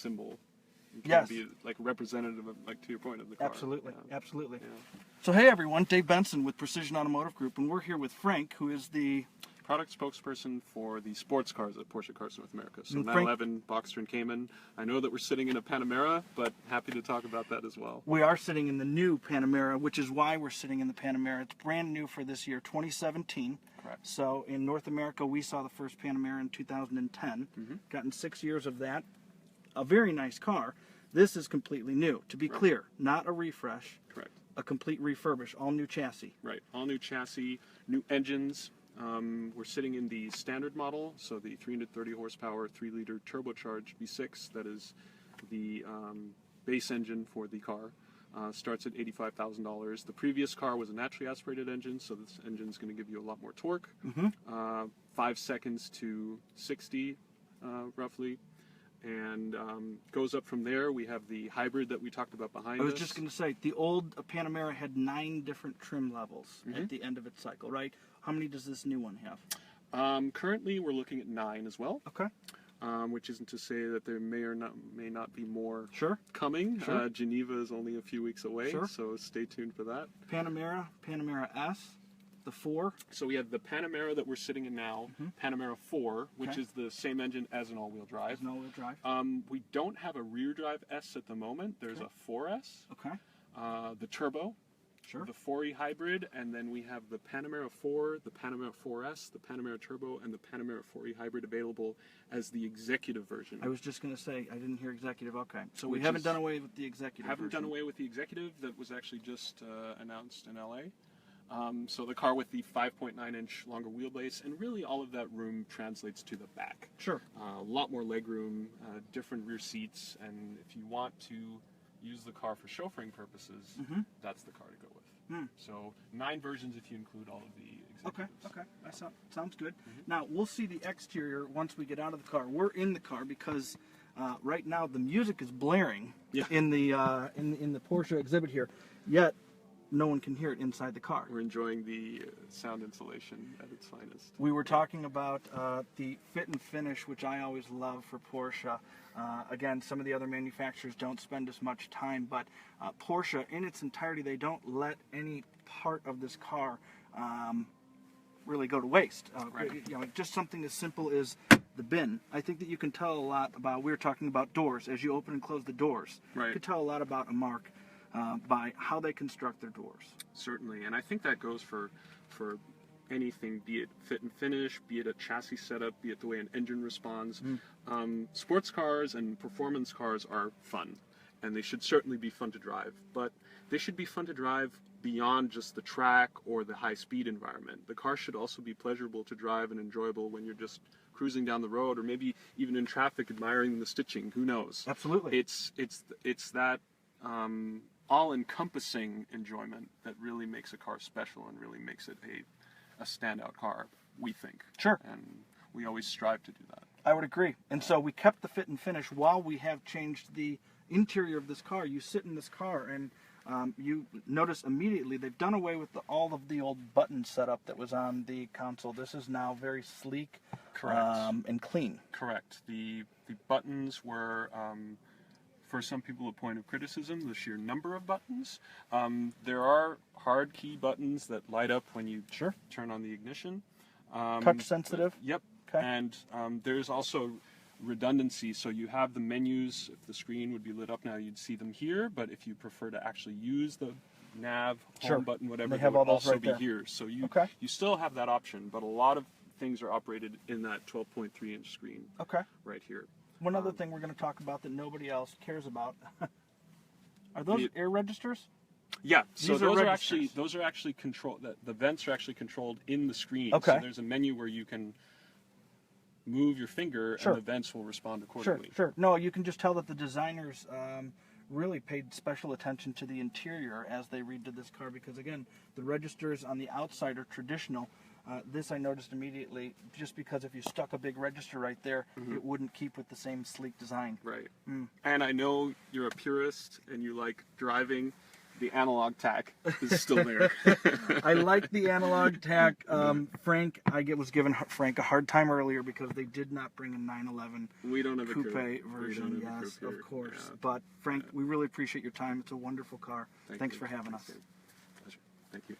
symbol. It Yes. Be like representative of, like, to your point, of the car. Absolutely, Yeah. absolutely. Yeah. So hey everyone, Dave Bentson with Precision Automotive Group, and we're here with Frank, who is the Product spokesperson for the sports cars at Porsche Cars North America. So And 911, Boxster, and Cayman. I know that we're sitting in a Panamera, but happy to talk about that as well. We are sitting in the new Panamera, which is why we're sitting in the Panamera. It's brand new for this year, 2017. Correct. So in North America, we saw the first Panamera in 2010. Gotten 6 years of that. A very nice car. This is completely new. To be clear, not a refresh. Correct. A complete refurbish, all new chassis. Right. All new chassis, new engines. We're sitting in the standard model, so the 330 horsepower, 3-liter turbocharged V6. That is the base engine for the car. Starts at $85,000. The previous car was a naturally aspirated engine, so this engine is going to give you a lot more torque. 5 seconds to 60, roughly. And goes up from there. We have the hybrid that we talked about behind us. I was just going to say, the old Panamera had 9 different trim levels at the end of its cycle, right? How many does this new one have? Currently, we're looking at 9 as well. Okay. Which isn't to say that there may not be more coming. Sure. Geneva is only a few weeks away, Sure. so stay tuned for that. Panamera, Panamera S, the 4. So we have the Panamera that we're sitting in now, Panamera 4, which is the same engine as an all-wheel drive. As an all-wheel drive. We don't have a rear drive S at the moment. There's a 4S, Okay. the Turbo, Sure. the 4E hybrid, and then we have the Panamera 4, the Panamera 4S, the Panamera Turbo, and the Panamera 4E hybrid available as the executive version. I was just going to say, I didn't hear executive. Okay. So we Which haven't is- done away with the executive Haven't version. done away with the executive. That was actually just announced in LA. So the car with the 5.9-inch longer wheelbase, and really all of that room translates to the back. Sure. A lot more legroom, different rear seats, and if you want to use the car for chauffeuring purposes, that's the car to go with. So 9 versions if you include all of the executives. Okay. That sounds good. Now, we'll see the exterior once we get out of the car. We're in the car because right now the music is blaring in the Porsche exhibit here, yet no one can hear it inside the car. We're enjoying the sound insulation at its finest. We were talking about the fit and finish, which I always love for Porsche. Again, some of the other manufacturers don't spend as much time, but Porsche, in its entirety, they don't let any part of this car really go to waste. You know, just something as simple as the bin. I think that you can tell a lot about, we were talking about doors, as you open and close the doors. Right. You can tell a lot about a marque by how they construct their doors. Certainly, and I think that goes for anything, be it fit and finish, be it a chassis setup, be it the way an engine responds. Sports cars and performance cars are fun, and they should certainly be fun to drive, but they should be fun to drive beyond just the track or the high-speed environment. The car should also be pleasurable to drive and enjoyable when you're just cruising down the road, or maybe even in traffic admiring the stitching. Who knows? Absolutely. It's that all-encompassing enjoyment that really makes a car special and really makes it a standout car, we think. Sure. And we always strive to do that. I would agree. And so we kept the fit and finish while we have changed the interior of this car. You sit in this car and you notice immediately they've done away with all of the old button setup that was on the console. This is now very sleek. Correct. And clean. Correct. The buttons were, for some people, a point of criticism, the sheer number of buttons. There are hard key buttons that light up when you turn on the ignition. Touch sensitive? Yep. Okay. And there's also redundancy, so you have the menus. If the screen would be lit up now, you'd see them here, but if you prefer to actually use the nav, home button, whatever, they would also be here. So you still have that option, but a lot of things are operated in that 12.3-inch screen right here. One other thing we're going to talk about that nobody else cares about. Are those air registers? Yeah, so those are registers. actually controlled. The vents are actually controlled in the screen. Okay. So there's a menu where you can move your finger and the vents will respond accordingly. Sure. No, you can just tell that the designers really paid special attention to the interior as they redid this car, because again, the registers on the outside are traditional. This I noticed immediately, just because if you stuck a big register right there, it wouldn't keep with the same sleek design. Right. And I know you're a purist and you like driving the analog tack is still there. I like the analog tack. Frank, was giving Frank a hard time earlier because they did not bring a 911 We don't have a coupe coupe. version. We don't have a Yes, coupe of here. course. Yeah. But Frank, we really appreciate your time. It's a wonderful car. Thanks you. for having us. Pleasure. Thank you.